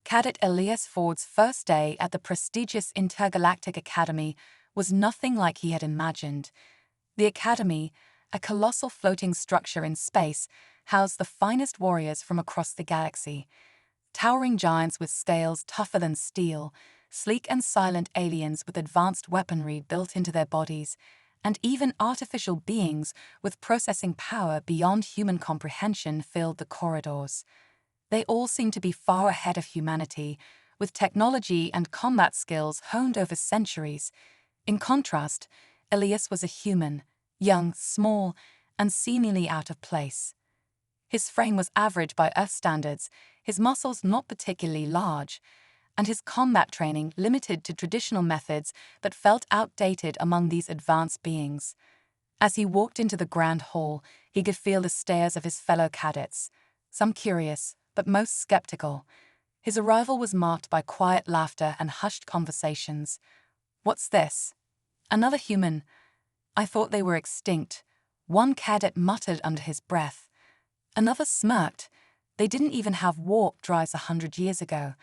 Cadet Elias Ford's first day at the prestigious Intergalactic Academy was nothing like he had imagined. The Academy, a colossal floating structure in space, housed the finest warriors from across the galaxy. Towering giants with scales tougher than steel, sleek and silent aliens with advanced weaponry built into their bodies, and even artificial beings with processing power beyond human comprehension filled the corridors. They all seemed to be far ahead of humanity, with technology and combat skills honed over centuries. In contrast, Elias was a human, young, small, and seemingly out of place. His frame was average by Earth standards, his muscles not particularly large, and his combat training limited to traditional methods that felt outdated among these advanced beings. As he walked into the grand hall, he could feel the stares of his fellow cadets, some curious, but most skeptical. His arrival was marked by quiet laughter and hushed conversations. "What's this? Another human? I thought they were extinct," one cadet muttered under his breath. Another smirked. "They didn't even have warp drives 100 years ago.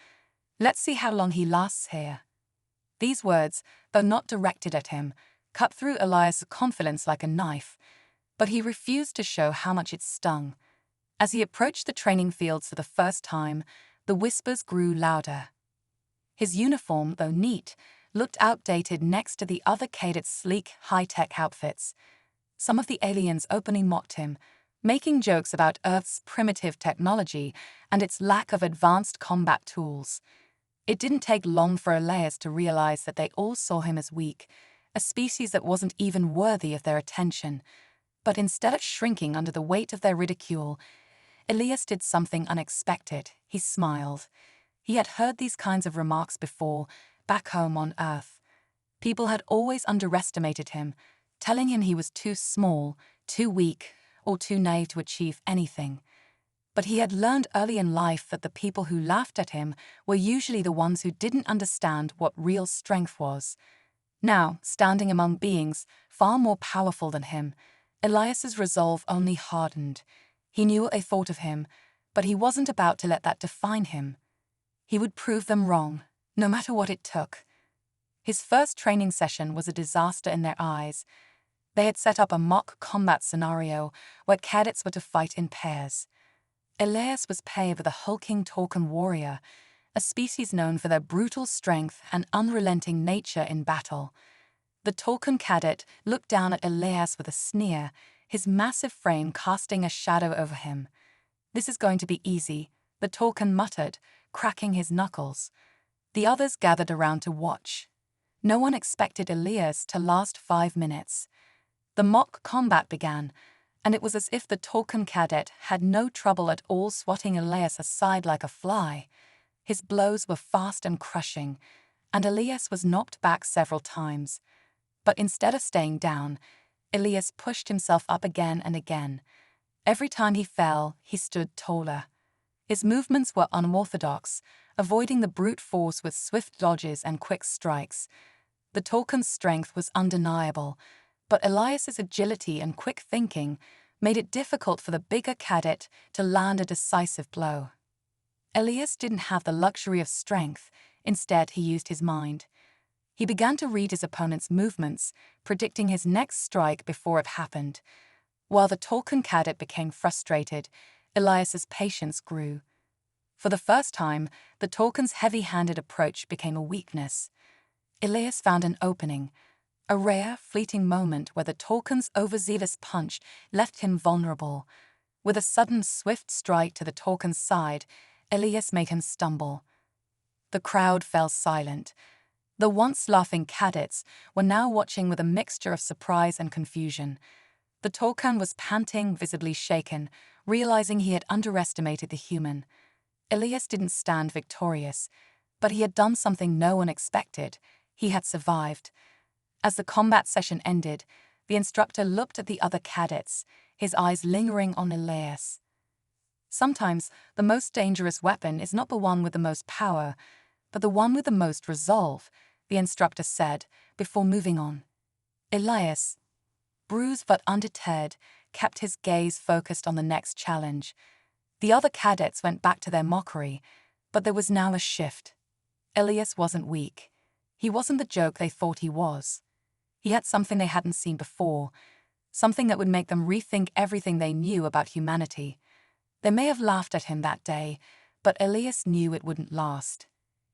Let's see how long he lasts here." These words, though not directed at him, cut through Elias' confidence like a knife, but he refused to show how much it stung. As he approached the training fields for the first time, the whispers grew louder. His uniform, though neat, looked outdated next to the other cadets' sleek, high-tech outfits. Some of the aliens openly mocked him, making jokes about Earth's primitive technology and its lack of advanced combat tools. It didn't take long for Elias to realize that they all saw him as weak, a species that wasn't even worthy of their attention. But instead of shrinking under the weight of their ridicule, Elias did something unexpected. He smiled. He had heard these kinds of remarks before, back home on Earth. People had always underestimated him, telling him he was too small, too weak, or too naive to achieve anything. But he had learned early in life that the people who laughed at him were usually the ones who didn't understand what real strength was. Now, standing among beings far more powerful than him, Elias's resolve only hardened. He knew what they thought of him, but he wasn't about to let that define him. He would prove them wrong, no matter what it took. His first training session was a disaster in their eyes. They had set up a mock combat scenario where cadets were to fight in pairs. Elias was paired with a hulking Tolkien warrior, a species known for their brutal strength and unrelenting nature in battle. The Tolkien cadet looked down at Elias with a sneer, his massive frame casting a shadow over him. "This is going to be easy," the Tolkien muttered, cracking his knuckles. The others gathered around to watch. No one expected Elias to last 5 minutes. The mock combat began, and it was as if the Tolkien cadet had no trouble at all swatting Elias aside like a fly. His blows were fast and crushing, and Elias was knocked back several times. But instead of staying down, Elias pushed himself up again and again. Every time he fell, he stood taller. His movements were unorthodox, avoiding the brute force with swift dodges and quick strikes. The Tolkien's strength was undeniable, but Elias's agility and quick thinking made it difficult for the bigger cadet to land a decisive blow. Elias didn't have the luxury of strength. Instead, he used his mind. He began to read his opponent's movements, predicting his next strike before it happened. While the Tolkien cadet became frustrated, Elias's patience grew. For the first time, the Tolkien's heavy-handed approach became a weakness. Elias found an opening, a rare, fleeting moment where the Tolkien's overzealous punch left him vulnerable. With a sudden, swift strike to the Tolkien's side, Elias made him stumble. The crowd fell silent. The once laughing cadets were now watching with a mixture of surprise and confusion. The Tolkien was panting, visibly shaken, realizing he had underestimated the human. Elias didn't stand victorious, but he had done something no one expected. He had survived. As the combat session ended, the instructor looked at the other cadets, his eyes lingering on Elias. Sometimes, the most dangerous weapon is not the one with the most power, but the one with the most resolve, the instructor said, before moving on. Elias, bruised but undeterred, kept his gaze focused on the next challenge. The other cadets went back to their mockery, But there was now a shift. Elias wasn't weak. He wasn't the joke they thought he was. He had something they hadn't seen before, something that would make them rethink everything they knew about humanity. They may have laughed at him that day, but Elias knew it wouldn't last.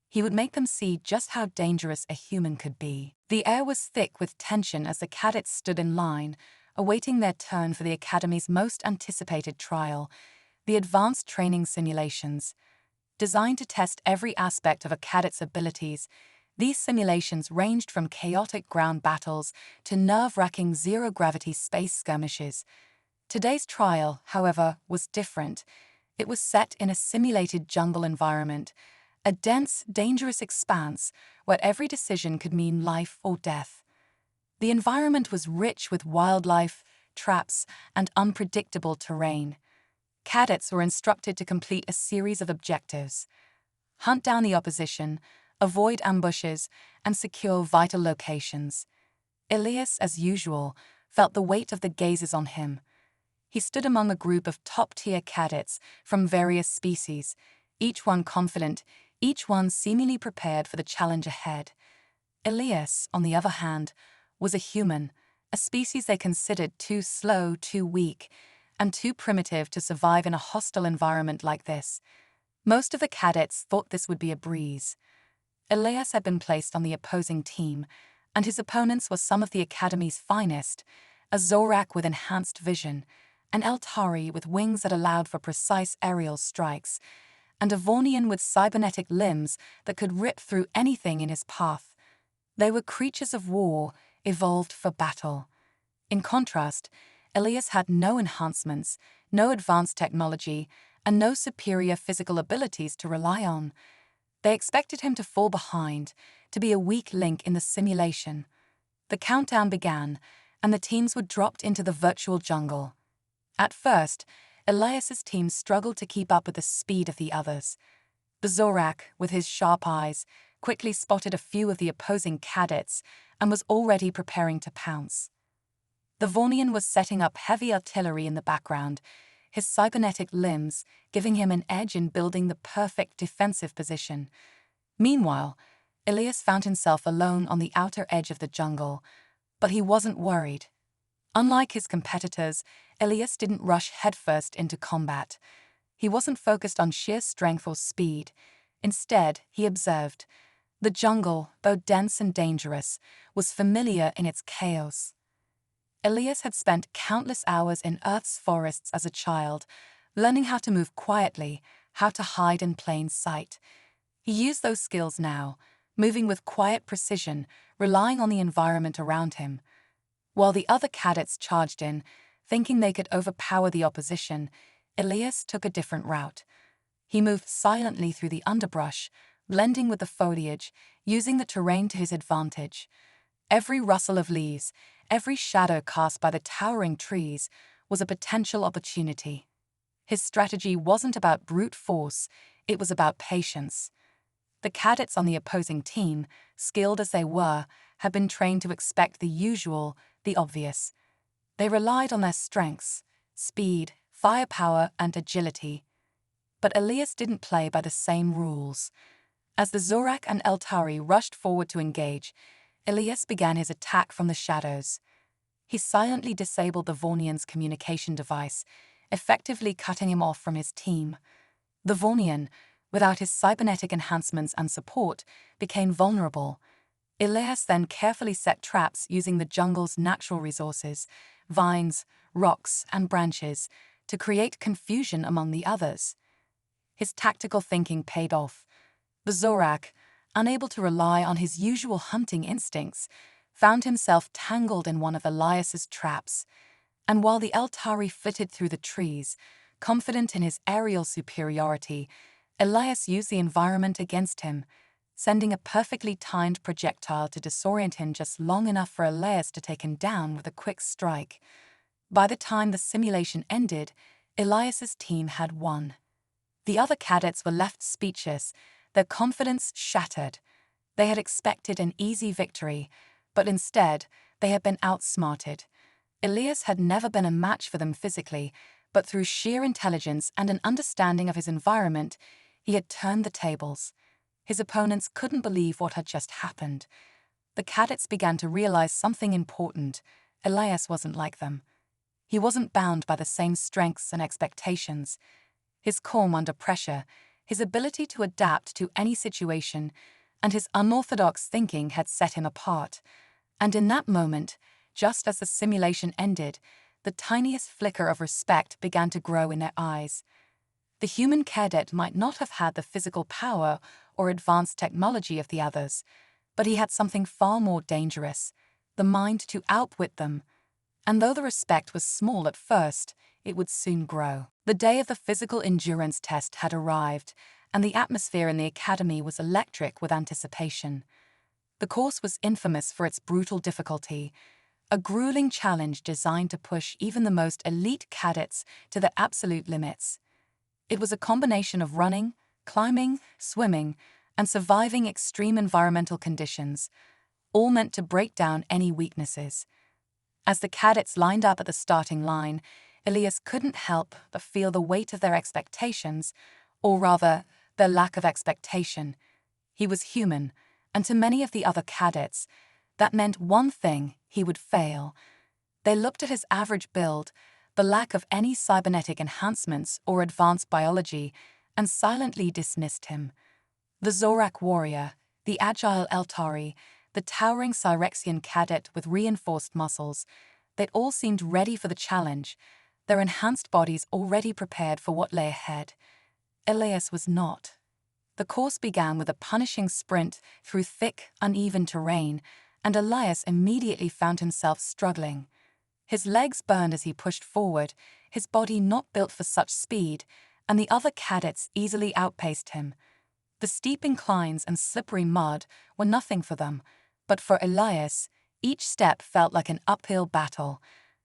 He would make them see just how dangerous a human could be. The air was thick with tension as the cadets stood in line, awaiting their turn for the Academy's most anticipated trial, the Advanced Training Simulations. Designed to test every aspect of a cadet's abilities, these simulations ranged from chaotic ground battles to nerve-wracking zero-gravity space skirmishes. Today's trial, however, was different. It was set in a simulated jungle environment, a dense, dangerous expanse where every decision could mean life or death. The environment was rich with wildlife, traps, and unpredictable terrain. Cadets were instructed to complete a series of objectives: hunt down the opposition, avoid ambushes, and secure vital locations. Elias, as usual, felt the weight of the gazes on him. He stood among a group of top-tier cadets from various species, each one confident, each one seemingly prepared for the challenge ahead. Elias, on the other hand, was a human, a species they considered too slow, too weak, and too primitive to survive in a hostile environment like this. Most of the cadets thought this would be a breeze. Elias had been placed on the opposing team, and his opponents were some of the Academy's finest: a Zorak with enhanced vision, an Eltari with wings that allowed for precise aerial strikes, and a Vornian with cybernetic limbs that could rip through anything in his path. They were creatures of war, evolved for battle. In contrast, Elias had no enhancements, no advanced technology, and no superior physical abilities to rely on. They expected him to fall behind, to be a weak link in the simulation. The countdown began, and the teams were dropped into the virtual jungle. At first, Elias's team struggled to keep up with the speed of the others. The Zorak, with his sharp eyes, quickly spotted a few of the opposing cadets and was already preparing to pounce. The Vornian was setting up heavy artillery in the background, his cybernetic limbs giving him an edge in building the perfect defensive position. Meanwhile, Elias found himself alone on the outer edge of the jungle, but he wasn't worried. Unlike his competitors, Elias didn't rush headfirst into combat. He wasn't focused on sheer strength or speed. Instead, he observed. The jungle, though dense and dangerous, was familiar in its chaos. Elias had spent countless hours in Earth's forests as a child, learning how to move quietly, how to hide in plain sight. He used those skills now, moving with quiet precision, relying on the environment around him. While the other cadets charged in, thinking they could overpower the opposition, Elias took a different route. He moved silently through the underbrush, blending with the foliage, using the terrain to his advantage. Every rustle of leaves, every shadow cast by the towering trees was a potential opportunity. His strategy wasn't about brute force, it was about patience. The cadets on the opposing team, skilled as they were, had been trained to expect the usual, the obvious. They relied on their strengths, speed, firepower, and agility. But Elias didn't play by the same rules. As the Zorak and Eltari rushed forward to engage, Elias began his attack from the shadows. He silently disabled the Vornian's communication device, effectively cutting him off from his team. The Vornian, without his cybernetic enhancements and support, became vulnerable. Elias then carefully set traps using the jungle's natural resources, vines, rocks, and branches, to create confusion among the others. His tactical thinking paid off. The Zorak, unable to rely on his usual hunting instincts, found himself tangled in one of Elias's traps. And while the Eltari flitted through the trees, confident in his aerial superiority, Elias used the environment against him, sending a perfectly timed projectile to disorient him just long enough for Elias to take him down with a quick strike. By the time the simulation ended, Elias's team had won. The other cadets were left speechless, their confidence shattered. They had expected an easy victory, but instead, they had been outsmarted. Elias had never been a match for them physically, but through sheer intelligence and an understanding of his environment, He had turned the tables. His opponents couldn't believe what had just happened. The cadets began to realize something important. Elias wasn't like them. He wasn't bound by the same strengths and expectations. His calm under pressure, his ability to adapt to any situation, and his unorthodox thinking had set him apart. And in that moment, just as the simulation ended, the tiniest flicker of respect began to grow in their eyes. The human cadet might not have had the physical power or advanced technology of the others, but he had something far more dangerous, the mind to outwit them. And though the respect was small at first, it would soon grow. The day of the physical endurance test had arrived, and the atmosphere in the academy was electric with anticipation. The course was infamous for its brutal difficulty, a grueling challenge designed to push even the most elite cadets to their absolute limits. It was a combination of running, climbing, swimming, and surviving extreme environmental conditions, all meant to break down any weaknesses. As the cadets lined up at the starting line, Elias couldn't help but feel the weight of their expectations, or rather, their lack of expectation. He was human, and to many of the other cadets, that meant one thing: he would fail. They looked at his average build, the lack of any cybernetic enhancements or advanced biology, and silently dismissed him. The Zorak warrior, the agile Eltari, the towering Cyrexian cadet with reinforced muscles, they'd all seemed ready for the challenge, their enhanced bodies already prepared for what lay ahead. Elias was not. The course began with a punishing sprint through thick, uneven terrain, and Elias immediately found himself struggling. His legs burned as he pushed forward, his body not built for such speed, and the other cadets easily outpaced him. The steep inclines and slippery mud were nothing for them, but for Elias, each step felt like an uphill battle.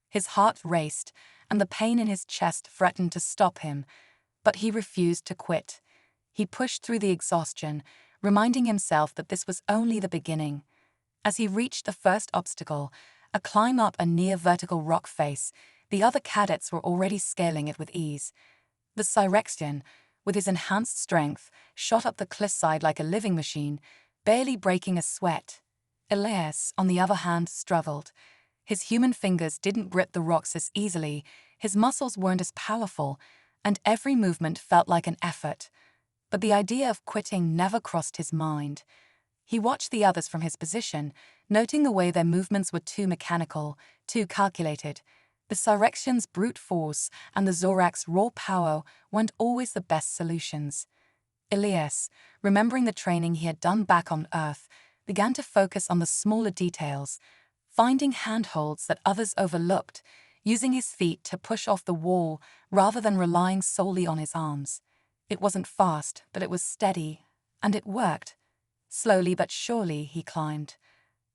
His heart raced, and the pain in his chest threatened to stop him, but he refused to quit. He pushed through the exhaustion, reminding himself that this was only the beginning. As he reached the first obstacle, a climb up a near-vertical rock face, the other cadets were already scaling it with ease. The Cyrexian, with his enhanced strength, shot up the cliffside like a living machine, barely breaking a sweat. Elias, on the other hand, struggled. His human fingers didn't grip the rocks as easily, his muscles weren't as powerful, and every movement felt like an effort. But the idea of quitting never crossed his mind. He watched the others from his position, noting the way their movements were too mechanical, too calculated. The Cyrexian's brute force and the Zorak's raw power weren't always the best solutions. Elias, remembering the training he had done back on Earth, began to focus on the smaller details, finding handholds that others overlooked, using his feet to push off the wall rather than relying solely on his arms. It wasn't fast, but it was steady, and it worked. Slowly but surely he climbed.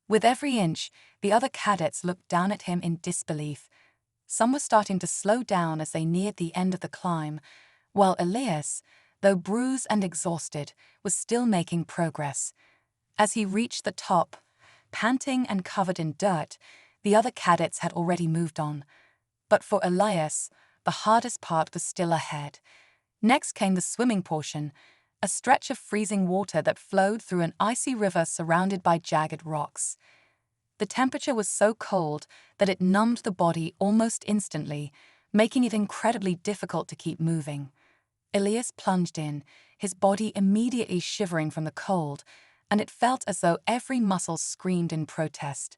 With every inch, the other cadets looked down at him in disbelief. Some were starting to slow down as they neared the end of the climb, while Elias, though bruised and exhausted, was still making progress. As he reached the top, panting and covered in dirt, the other cadets had already moved on. But for Elias, the hardest part was still ahead. Next came the swimming portion, a stretch of freezing water that flowed through an icy river surrounded by jagged rocks. The temperature was so cold that it numbed the body almost instantly, making it incredibly difficult to keep moving. Elias plunged in, his body immediately shivering from the cold, and it felt as though every muscle screamed in protest.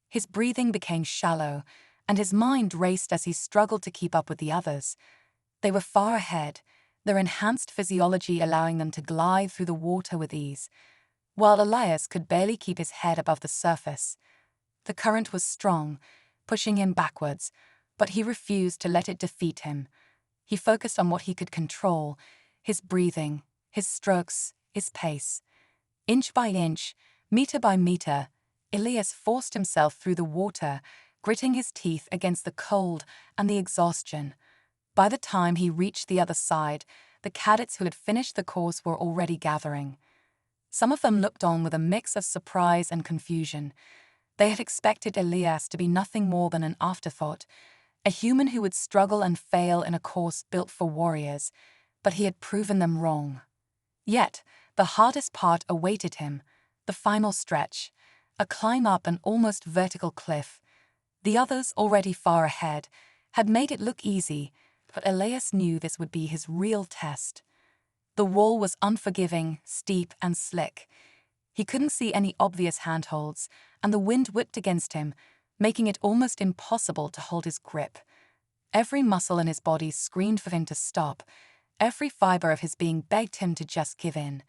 His breathing became shallow, and his mind raced as he struggled to keep up with the others. They were far ahead, their enhanced physiology allowing them to glide through the water with ease, while Elias could barely keep his head above the surface. The current was strong, pushing him backwards, but he refused to let it defeat him. He focused on what he could control: his breathing, his strokes, his pace. Inch by inch, meter by meter, Elias forced himself through the water, gritting his teeth against the cold and the exhaustion. By the time he reached the other side, the cadets who had finished the course were already gathering. Some of them looked on with a mix of surprise and confusion. They had expected Elias to be nothing more than an afterthought, a human who would struggle and fail in a course built for warriors, but he had proven them wrong. Yet, the hardest part awaited him, the final stretch, a climb up an almost vertical cliff. The others, already far ahead, had made it look easy, but Elias knew this would be his real test. The wall was unforgiving, steep, and slick. He couldn't see any obvious handholds, and the wind whipped against him, making it almost impossible to hold his grip. Every muscle in his body screamed for him to stop. Every fiber of his being begged him to just give in.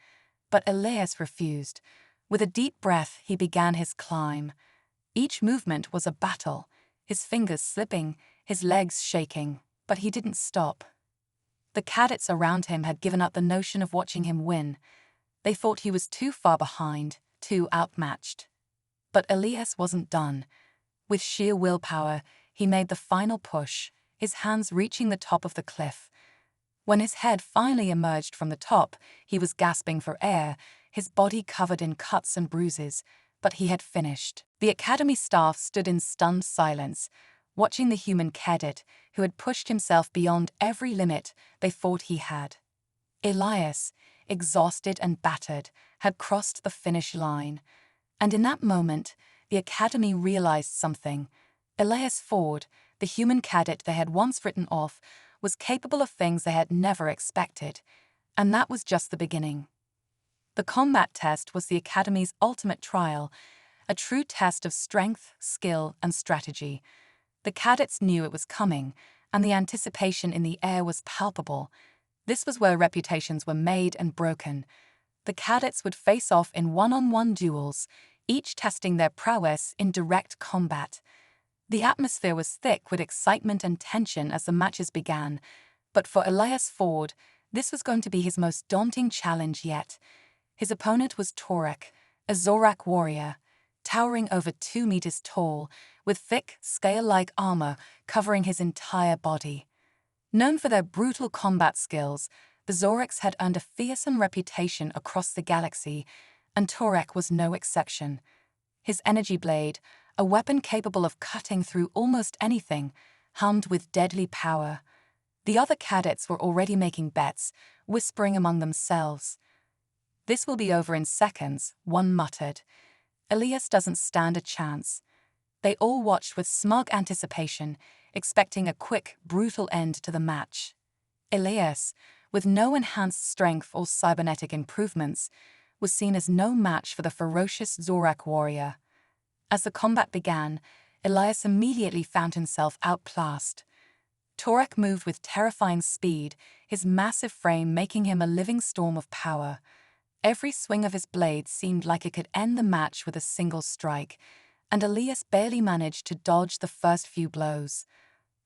But Elias refused. With a deep breath, he began his climb. Each movement was a battle, his fingers slipping, his legs shaking, but he didn't stop. The cadets around him had given up the notion of watching him win. They thought he was too far behind, too outmatched. But Elias wasn't done. With sheer willpower, he made the final push, his hands reaching the top of the cliff. When his head finally emerged from the top, he was gasping for air, his body covered in cuts and bruises, but he had finished. The academy staff stood in stunned silence, watching the human cadet who had pushed himself beyond every limit they thought he had. Elias, exhausted and battered, had crossed the finish line. And in that moment, the academy realized something. Elias Ford, the human cadet they had once written off, was capable of things they had never expected. And that was just the beginning. The combat test was the academy's ultimate trial, a true test of strength, skill, and strategy. The cadets knew it was coming, and the anticipation in the air was palpable. This was where reputations were made and broken. The cadets would face off in one-on-one duels, each testing their prowess in direct combat. The atmosphere was thick with excitement and tension as the matches began, but for Elias Ford, this was going to be his most daunting challenge yet. His opponent was Torek, a Zorak warrior, towering over 2 meters tall, with thick, scale-like armor covering his entire body. Known for their brutal combat skills, the Zoraks had earned a fearsome reputation across the galaxy, and Torek was no exception. His energy blade, a weapon capable of cutting through almost anything, hummed with deadly power. The other cadets were already making bets, whispering among themselves. "This will be over in seconds," one muttered. "Elias doesn't stand a chance." They all watched with smug anticipation, expecting a quick, brutal end to the match. Elias, with no enhanced strength or cybernetic improvements, was seen as no match for the ferocious Zorak warrior. As the combat began, Elias immediately found himself outclassed. Torek moved with terrifying speed, his massive frame making him a living storm of power. Every swing of his blade seemed like it could end the match with a single strike, and Elias barely managed to dodge the first few blows.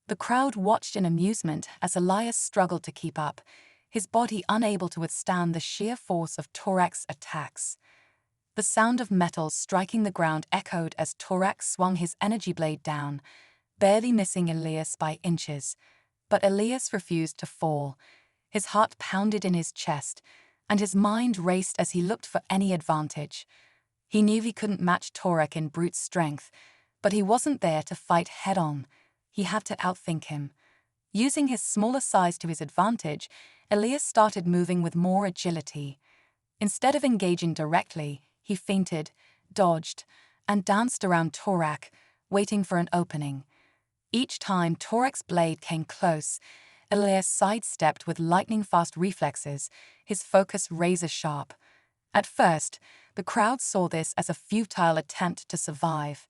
The crowd watched in amusement as Elias struggled to keep up, his body unable to withstand the sheer force of Torek's attacks. The sound of metal striking the ground echoed as Torek swung his energy blade down, barely missing Elias by inches. But Elias refused to fall. His heart pounded in his chest, and his mind raced as he looked for any advantage. He knew he couldn't match Torek in brute strength, but he wasn't there to fight head-on. He had to outthink him. Using his smaller size to his advantage, Elias started moving with more agility. Instead of engaging directly, he feinted, dodged, and danced around Torek, waiting for an opening. Each time Torek's blade came close, Elias sidestepped with lightning-fast reflexes, his focus razor-sharp. At first, the crowd saw this as a futile attempt to survive.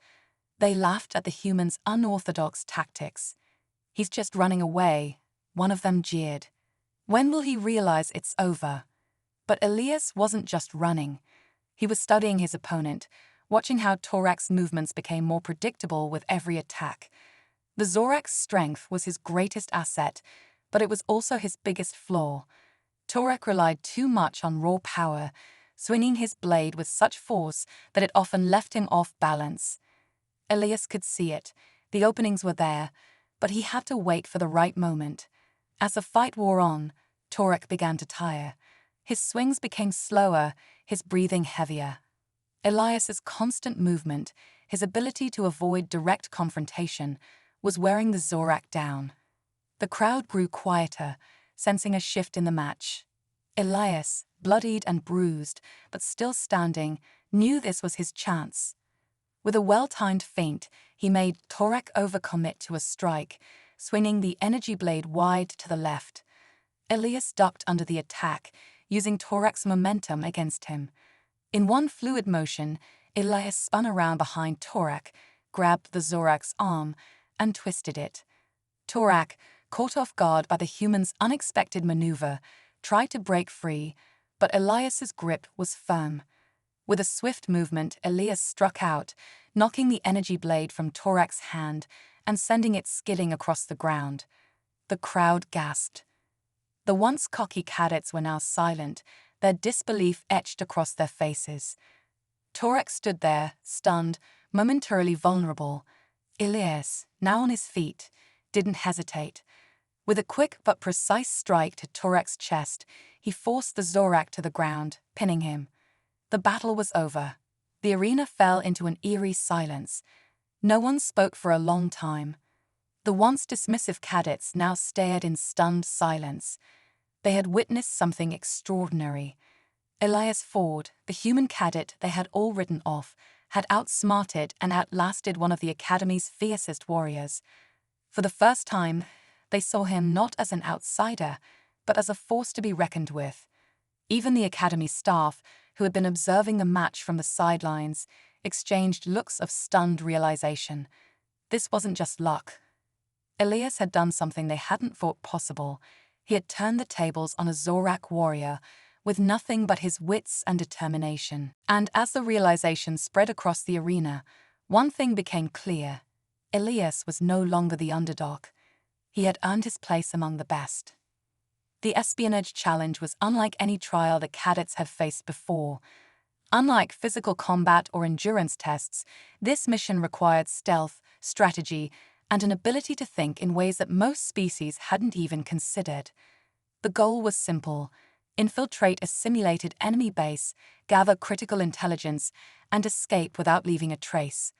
They laughed at the human's unorthodox tactics. "He's just running away," one of them jeered. "When will he realize it's over?" But Elias wasn't just running. He was studying his opponent, watching how Torek's movements became more predictable with every attack. The Zorak's strength was his greatest asset, but it was also his biggest flaw. Torek relied too much on raw power, swinging his blade with such force that it often left him off balance. Elias could see it. The openings were there, but he had to wait for the right moment. As the fight wore on, Torek began to tire. His swings became slower, his breathing heavier. Elias's constant movement, his ability to avoid direct confrontation, was wearing the Zorak down. The crowd grew quieter, sensing a shift in the match. Elias, bloodied and bruised, but still standing, knew this was his chance. With a well-timed feint, he made Torek overcommit to a strike, swinging the energy blade wide to the left. Elias ducked under the attack, using Torek's momentum against him. In one fluid motion, Elias spun around behind Torek, grabbed the Zorak's arm, and twisted it. Torek, caught off guard by the human's unexpected maneuver, tried to break free, but Elias's grip was firm. With a swift movement, Elias struck out, knocking the energy blade from Torek's hand and sending it skidding across the ground. The crowd gasped. The once cocky cadets were now silent, their disbelief etched across their faces. Torek stood there, stunned, momentarily vulnerable. Elias, now on his feet, didn't hesitate. With a quick but precise strike to Torek's chest, he forced the Zorak to the ground, pinning him. The battle was over. The arena fell into an eerie silence. No one spoke for a long time. The once dismissive cadets now stared in stunned silence. They had witnessed something extraordinary. Elias Ford, the human cadet they had all written off, had outsmarted and outlasted one of the Academy's fiercest warriors. For the first time, they saw him not as an outsider, but as a force to be reckoned with. Even the Academy staff, who had been observing the match from the sidelines, exchanged looks of stunned realization. This wasn't just luck. Elias had done something they hadn't thought possible. He had turned the tables on a Zorak warrior, with nothing but his wits and determination. And as the realization spread across the arena, one thing became clear. Elias was no longer the underdog. He had earned his place among the best. The espionage challenge was unlike any trial the cadets had faced before. Unlike physical combat or endurance tests, this mission required stealth, strategy, and an ability to think in ways that most species hadn't even considered. The goal was simple: infiltrate a simulated enemy base, gather critical intelligence, and escape without leaving a trace.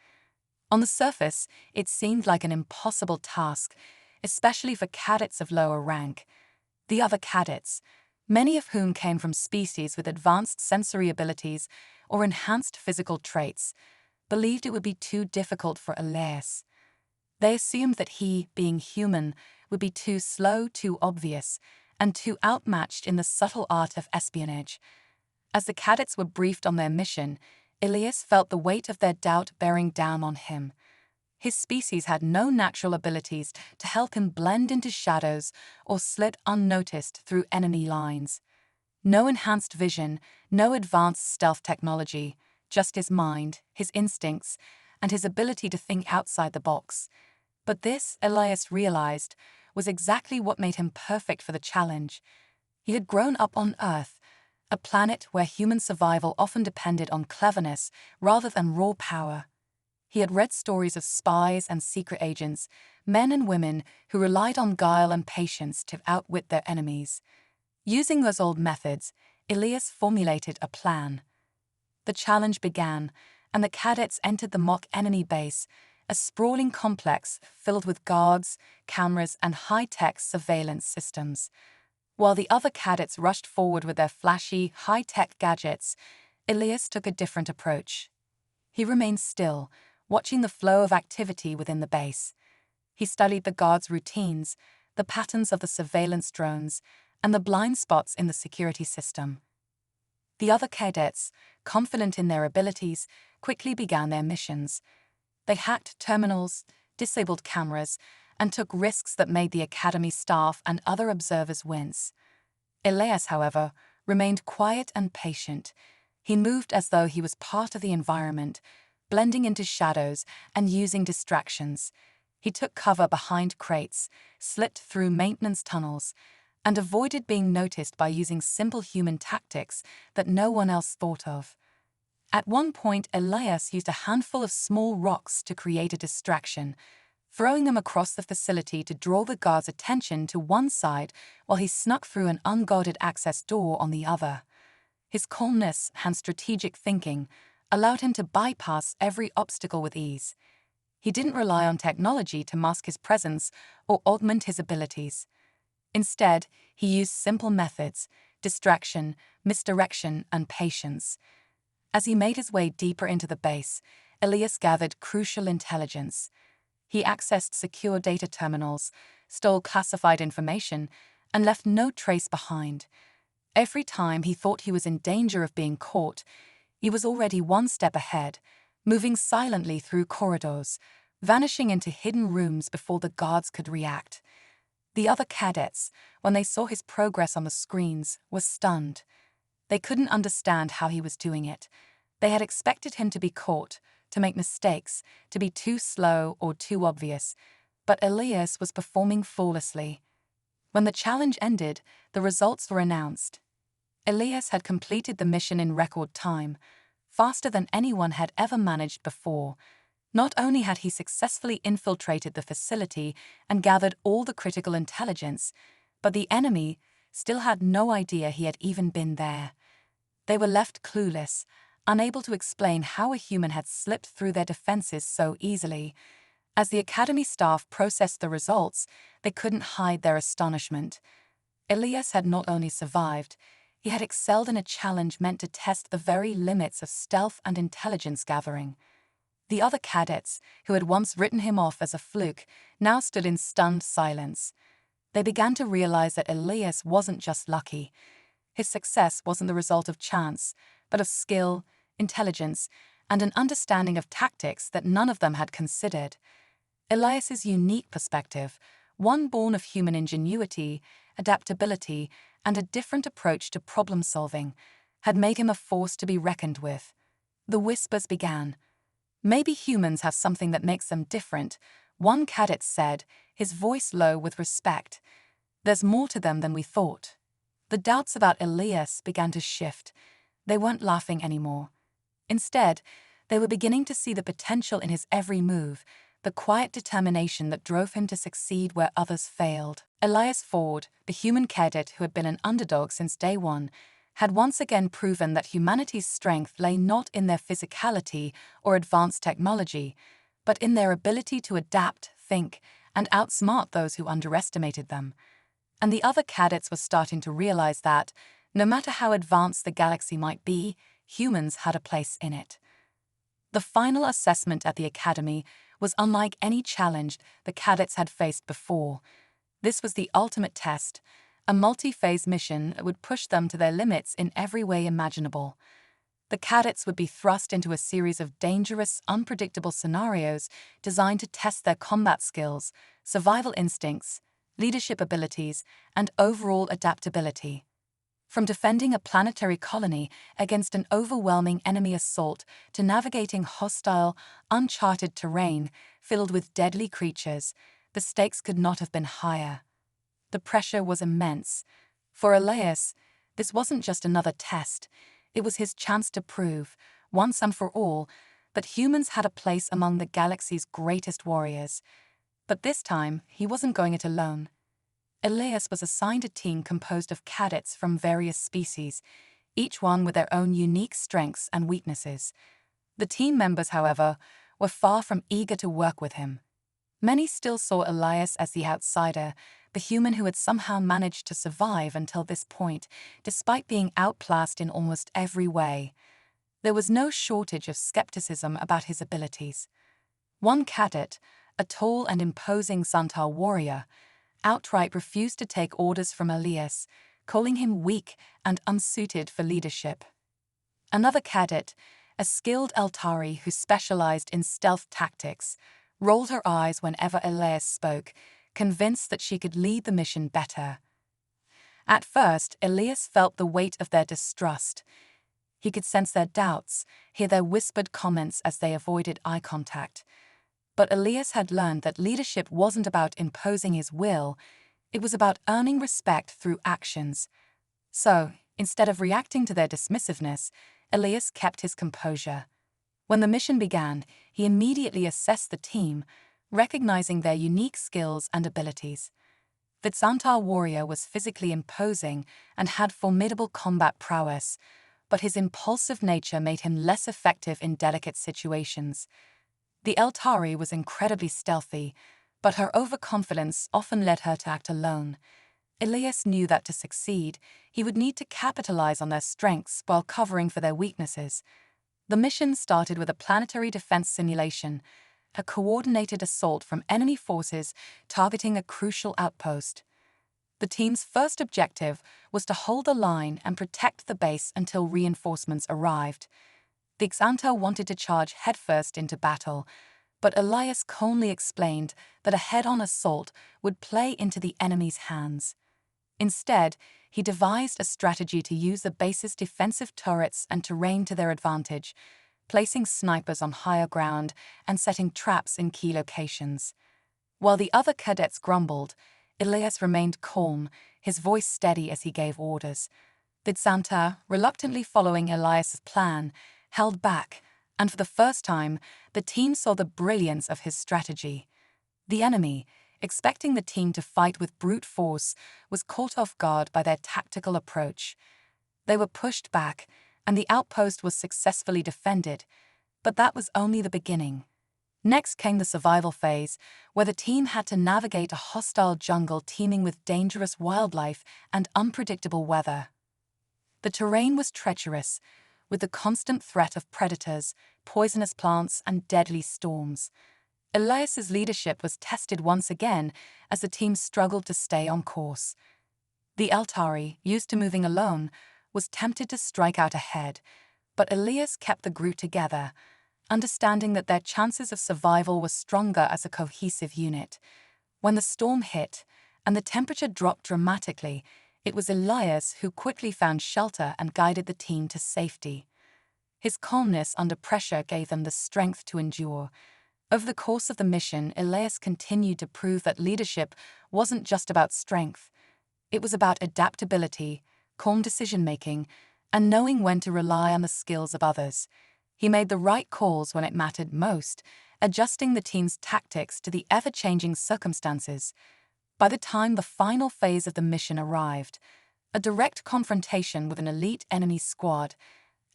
On the surface, it seemed like an impossible task, especially for cadets of lower rank. The other cadets, many of whom came from species with advanced sensory abilities or enhanced physical traits, believed it would be too difficult for Elias. They assumed that he, being human, would be too slow, too obvious, and too outmatched in the subtle art of espionage. As the cadets were briefed on their mission, Elias felt the weight of their doubt bearing down on him. His species had no natural abilities to help him blend into shadows or slip unnoticed through enemy lines. No enhanced vision, no advanced stealth technology, just his mind, his instincts, and his ability to think outside the box. But this, Elias realized, was exactly what made him perfect for the challenge. He had grown up on Earth, a planet where human survival often depended on cleverness rather than raw power. He had read stories of spies and secret agents, men and women who relied on guile and patience to outwit their enemies. Using those old methods, Elias formulated a plan. The challenge began, and the cadets entered the mock enemy base, a sprawling complex filled with guards, cameras, and high-tech surveillance systems. While the other cadets rushed forward with their flashy, high-tech gadgets, Elias took a different approach. He remained still, watching the flow of activity within the base. He studied the guards' routines, the patterns of the surveillance drones, and the blind spots in the security system. The other cadets, confident in their abilities, quickly began their missions. They hacked terminals, disabled cameras, and took risks that made the Academy staff and other observers wince. Elias, however, remained quiet and patient. He moved as though he was part of the environment, blending into shadows and using distractions. He took cover behind crates, slipped through maintenance tunnels, and avoided being noticed by using simple human tactics that no one else thought of. At one point, Elias used a handful of small rocks to create a distraction, throwing them across the facility to draw the guards' attention to one side while he snuck through an unguarded access door on the other. His calmness and strategic thinking allowed him to bypass every obstacle with ease. He didn't rely on technology to mask his presence or augment his abilities. Instead, he used simple methods, distraction, misdirection, and patience. As he made his way deeper into the base, Elias gathered crucial intelligence. He accessed secure data terminals, stole classified information, and left no trace behind. Every time he thought he was in danger of being caught, he was already one step ahead, moving silently through corridors, vanishing into hidden rooms before the guards could react. The other cadets, when they saw his progress on the screens, were stunned. They couldn't understand how he was doing it. They had expected him to be caught, to make mistakes, to be too slow or too obvious, but Elias was performing flawlessly. When the challenge ended, the results were announced. Elias had completed the mission in record time, faster than anyone had ever managed before. Not only had he successfully infiltrated the facility and gathered all the critical intelligence, but the enemy still had no idea he had even been there. They were left clueless, unable to explain how a human had slipped through their defenses so easily. As the Academy staff processed the results, they couldn't hide their astonishment. Elias had not only survived, he had excelled in a challenge meant to test the very limits of stealth and intelligence gathering. The other cadets, who had once written him off as a fluke, now stood in stunned silence. They began to realize that Elias wasn't just lucky. His success wasn't the result of chance, but of skill, intelligence, and an understanding of tactics that none of them had considered. Elias's unique perspective, one born of human ingenuity, adaptability, and a different approach to problem-solving, had made him a force to be reckoned with. The whispers began. "Maybe humans have something that makes them different," one cadet said, his voice low with respect. "There's more to them than we thought." The doubts about Elias began to shift. They weren't laughing anymore. Instead, they were beginning to see the potential in his every move, the quiet determination that drove him to succeed where others failed. Elias Ford, the human cadet who had been an underdog since day one, had once again proven that humanity's strength lay not in their physicality or advanced technology, but in their ability to adapt, think, and outsmart those who underestimated them. And the other cadets were starting to realize that, no matter how advanced the galaxy might be, humans had a place in it. The final assessment at the Academy was unlike any challenge the cadets had faced before. This was the ultimate test, a multi-phase mission that would push them to their limits in every way imaginable. The cadets would be thrust into a series of dangerous, unpredictable scenarios designed to test their combat skills, survival instincts, leadership abilities, and overall adaptability. From defending a planetary colony against an overwhelming enemy assault to navigating hostile, uncharted terrain filled with deadly creatures, the stakes could not have been higher. The pressure was immense. For Elias, this wasn't just another test. It was his chance to prove, once and for all, that humans had a place among the galaxy's greatest warriors. But this time, he wasn't going it alone. Elias was assigned a team composed of cadets from various species, each one with their own unique strengths and weaknesses. The team members, however, were far from eager to work with him. Many still saw Elias as the outsider, the human who had somehow managed to survive until this point, despite being outclassed in almost every way. There was no shortage of skepticism about his abilities. One cadet, a tall and imposing Xantar warrior, outright refused to take orders from Elias, calling him weak and unsuited for leadership. Another cadet, a skilled Eltari who specialized in stealth tactics, rolled her eyes whenever Elias spoke, convinced that she could lead the mission better. At first, Elias felt the weight of their distrust. He could sense their doubts, hear their whispered comments as they avoided eye contact. But Elias had learned that leadership wasn't about imposing his will, it was about earning respect through actions. So, instead of reacting to their dismissiveness, Elias kept his composure. When the mission began, he immediately assessed the team, recognizing their unique skills and abilities. The Xantar warrior was physically imposing and had formidable combat prowess, but his impulsive nature made him less effective in delicate situations. The Eltari was incredibly stealthy, but her overconfidence often led her to act alone. Elias knew that to succeed, he would need to capitalize on their strengths while covering for their weaknesses. The mission started with a planetary defense simulation, a coordinated assault from enemy forces targeting a crucial outpost. The team's first objective was to hold the line and protect the base until reinforcements arrived. The Xantar wanted to charge headfirst into battle, but Elias calmly explained that a head-on assault would play into the enemy's hands. Instead, he devised a strategy to use the base's defensive turrets and terrain to their advantage, placing snipers on higher ground and setting traps in key locations. While the other cadets grumbled, Elias remained calm, his voice steady as he gave orders. The Xantar, reluctantly following Elias's plan, held back, and for the first time, the team saw the brilliance of his strategy. The enemy, expecting the team to fight with brute force, was caught off guard by their tactical approach. They were pushed back, and the outpost was successfully defended, but that was only the beginning. Next came the survival phase, where the team had to navigate a hostile jungle teeming with dangerous wildlife and unpredictable weather. The terrain was treacherous, with the constant threat of predators, poisonous plants, and deadly storms. Elias's leadership was tested once again as the team struggled to stay on course. The Eltari, used to moving alone, was tempted to strike out ahead, but Elias kept the group together, understanding that their chances of survival were stronger as a cohesive unit. When the storm hit and the temperature dropped dramatically, it was Elias who quickly found shelter and guided the team to safety. His calmness under pressure gave them the strength to endure. Over the course of the mission, Elias continued to prove that leadership wasn't just about strength. It was about adaptability, calm decision-making, and knowing when to rely on the skills of others. He made the right calls when it mattered most, adjusting the team's tactics to the ever-changing circumstances. By the time the final phase of the mission arrived, a direct confrontation with an elite enemy squad,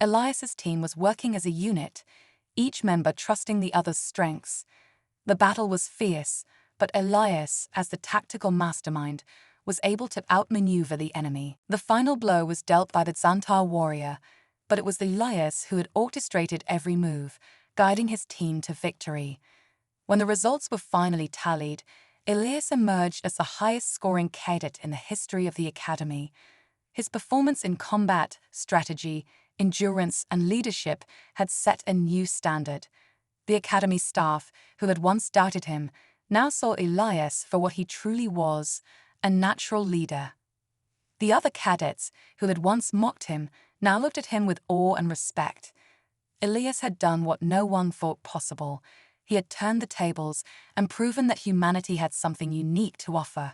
Elias's team was working as a unit, each member trusting the other's strengths. The battle was fierce, but Elias, as the tactical mastermind, was able to outmaneuver the enemy. The final blow was dealt by the Xantar warrior, but it was Elias who had orchestrated every move, guiding his team to victory. When the results were finally tallied, Elias emerged as the highest-scoring cadet in the history of the Academy. His performance in combat, strategy, endurance, and leadership had set a new standard. The Academy staff, who had once doubted him, now saw Elias for what he truly was, a natural leader. The other cadets, who had once mocked him, now looked at him with awe and respect. Elias had done what no one thought possible. He had turned the tables and proven that humanity had something unique to offer.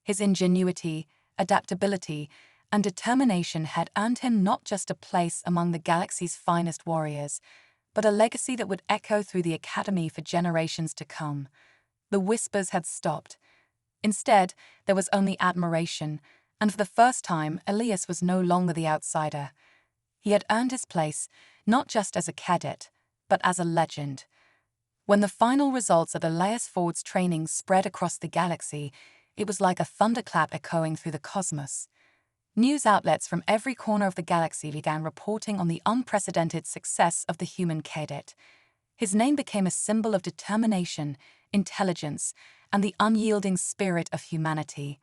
His ingenuity, adaptability, and determination had earned him not just a place among the galaxy's finest warriors, but a legacy that would echo through the Academy for generations to come. The whispers had stopped. Instead, there was only admiration, and for the first time, Elias was no longer the outsider. He had earned his place, not just as a cadet, but as a legend. When the final results of Elias Ford's training spread across the galaxy, it was like a thunderclap echoing through the cosmos. News outlets from every corner of the galaxy began reporting on the unprecedented success of the human cadet. His name became a symbol of determination, intelligence, and the unyielding spirit of humanity.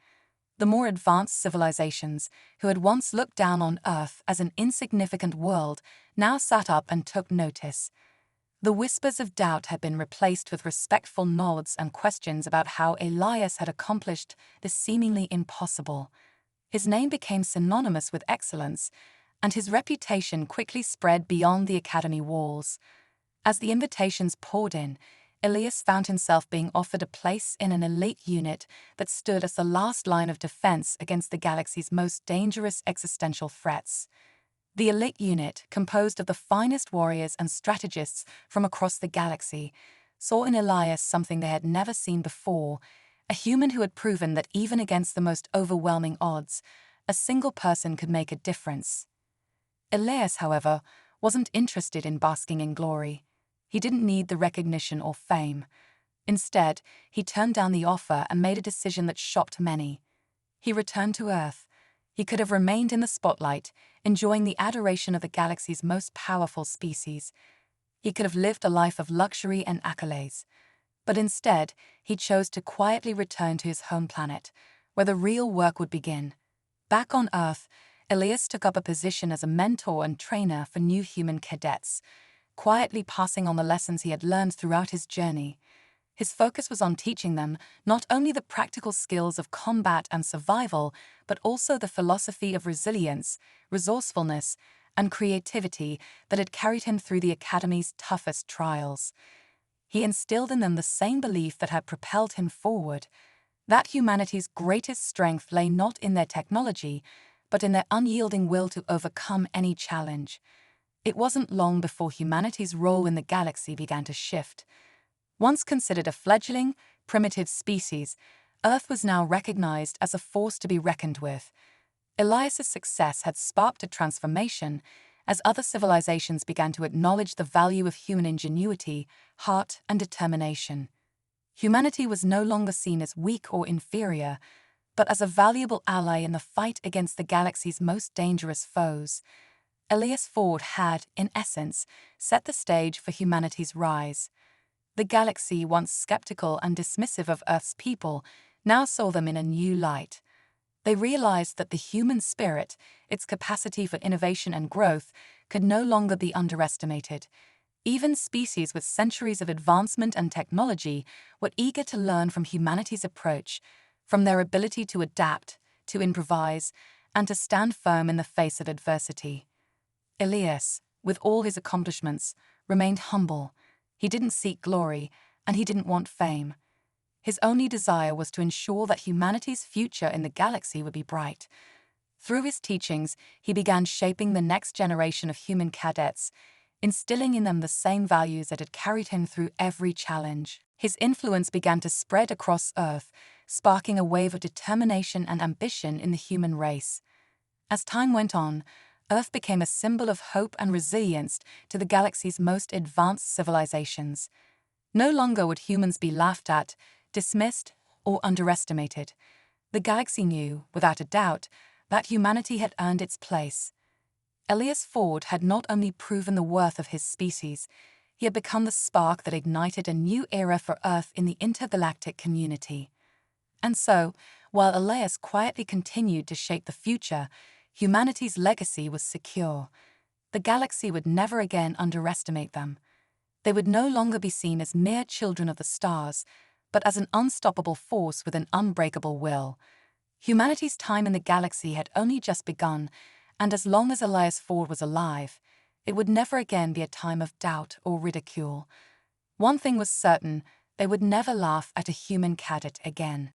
The more advanced civilizations, who had once looked down on Earth as an insignificant world, now sat up and took notice. The whispers of doubt had been replaced with respectful nods and questions about how Elias had accomplished the seemingly impossible. His name became synonymous with excellence, and his reputation quickly spread beyond the Academy walls. As the invitations poured in, Elias found himself being offered a place in an elite unit that stood as the last line of defense against the galaxy's most dangerous existential threats. The elite unit, composed of the finest warriors and strategists from across the galaxy, saw in Elias something they had never seen before, a human who had proven that even against the most overwhelming odds, a single person could make a difference. Elias, however, wasn't interested in basking in glory. He didn't need the recognition or fame. Instead, he turned down the offer and made a decision that shocked many. He returned to Earth. He could have remained in the spotlight, enjoying the adoration of the galaxy's most powerful species. He could have lived a life of luxury and accolades. But instead, he chose to quietly return to his home planet, where the real work would begin. Back on Earth, Elias took up a position as a mentor and trainer for new human cadets, quietly passing on the lessons he had learned throughout his journey. His focus was on teaching them not only the practical skills of combat and survival, but also the philosophy of resilience, resourcefulness, and creativity that had carried him through the Academy's toughest trials. He instilled in them the same belief that had propelled him forward, that humanity's greatest strength lay not in their technology, but in their unyielding will to overcome any challenge. It wasn't long before humanity's role in the galaxy began to shift. Once considered a fledgling, primitive species, Earth was now recognized as a force to be reckoned with. Elias's success had sparked a transformation as other civilizations began to acknowledge the value of human ingenuity, heart, and determination. Humanity was no longer seen as weak or inferior, but as a valuable ally in the fight against the galaxy's most dangerous foes. Elias Ford had, in essence, set the stage for humanity's rise. The galaxy, once skeptical and dismissive of Earth's people, now saw them in a new light. They realized that the human spirit, its capacity for innovation and growth, could no longer be underestimated. Even species with centuries of advancement and technology were eager to learn from humanity's approach, from their ability to adapt, to improvise, and to stand firm in the face of adversity. Elias, with all his accomplishments, remained humble. He didn't seek glory, and he didn't want fame. His only desire was to ensure that humanity's future in the galaxy would be bright. Through his teachings, he began shaping the next generation of human cadets, instilling in them the same values that had carried him through every challenge. His influence began to spread across Earth, sparking a wave of determination and ambition in the human race. As time went on, Earth became a symbol of hope and resilience to the galaxy's most advanced civilizations. No longer would humans be laughed at, dismissed, or underestimated. The galaxy knew, without a doubt, that humanity had earned its place. Elias Ford had not only proven the worth of his species, he had become the spark that ignited a new era for Earth in the intergalactic community. And so, while Elias quietly continued to shape the future, humanity's legacy was secure. The galaxy would never again underestimate them. They would no longer be seen as mere children of the stars, but as an unstoppable force with an unbreakable will. Humanity's time in the galaxy had only just begun, and as long as Elias Ford was alive, it would never again be a time of doubt or ridicule. One thing was certain: they would never laugh at a human cadet again.